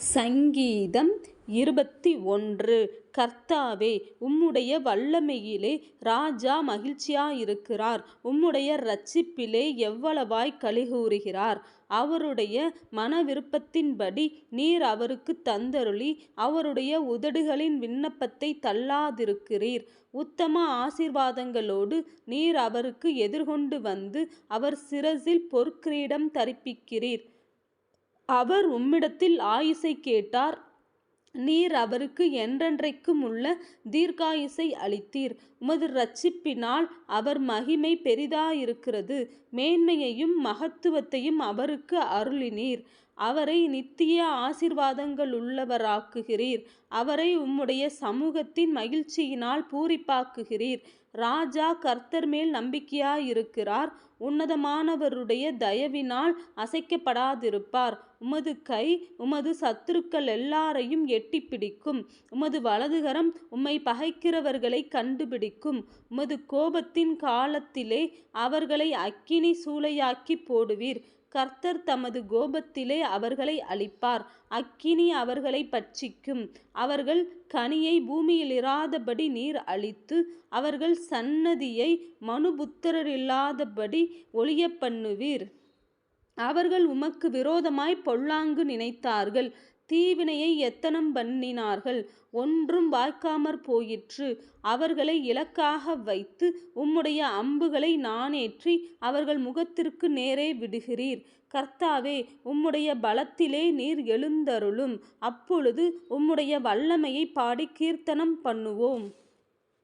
சங்கீதம் 21. கர்த்தாவே, உம்முடைய வல்லமையிலே ராஜா மகிழ்ச்சியாயிருக்கிறார். உம்முடைய இரட்சிப்பிலே எவ்வளவாய் களிகூருகிறார். அவருடைய மனவிருப்பத்தின்படி நீர் அவருக்குத் தந்தருளி அவருடைய உதடுகளின் விண்ணப்பத்தை தள்ளாதிருக்கிறீர். உத்தம ஆசீர்வாதங்களோடு நீர் அவருக்கு எதிர்கொண்டு வந்து அவர் சிரசில் பொற்கிரீடம் தரிப்பிக்கிறீர். அவர் உம்மிடத்தில் ஆயுசைக் கேட்டார். நீர் அவருக்கு என்றென்றைக்குமுள்ள தீர்க்காயுசை அளித்தீர். உமது இரட்சிப்பினால் அவர் மகிமை பெரிதாயிருக்கிறது. மேன்மையையும் மகத்துவத்தையும் அவருக்கு அருளினீர். அவரை நித்திய ஆசீர்வாதங்களுள்ளவராக்குகிறீர். அவரை உம்முடைய சமூகத்தின் மகிழ்ச்சியினால் பூரிப்பாக்குகிறீர். ராஜா கர்த்தர் மேல் நம்பிக்கையாயிருக்கிறார். உன்னதமானவருடைய தயவினால் அசைக்கப்படாதிருப்பார். உமது கை உமது சத்துருக்கள் எல்லாரையும் எட்டிப் பிடிக்கும். உமது வலதுகரம் உம்மை பகைக்கிறவர்களை கண்டுபிடிக்கும். உமது கோபத்தின் காலத்திலே அவர்களை அக்கினி சூளையாக்கிப் போடுவீர். கர்த்தர் தமது கோபத்திலே அவர்களை அழிப்பார். அக்கினி அவர்களை பட்சிக்கும். அவர்கள் கனியை பூமியிலிராதபடி நீர் அழித்து அவர்கள் சன்னதியை மனுபுத்திரரில்லாதபடி ஒழியப் பண்ணுவீர். அவர்கள் உமக்கு விரோதமாய் பொல்லாங்கு நினைத்தார்கள். தீவினையை எத்தனம் பண்ணினார்கள். ஒன்றும் வாய்க்காமற் போயிற்று. அவர்களை இலக்காக வைத்து உம்முடைய அம்புகளை நாணேற்றி அவர்கள் முகத்திற்கு நேரே விடுகிறீர். கர்த்தாவே, உம்முடைய பலத்திலே நீர் எழுந்தருளும். அப்பொழுது உம்முடைய வல்லமையை பாடி கீர்த்தனம் பண்ணுவோம்.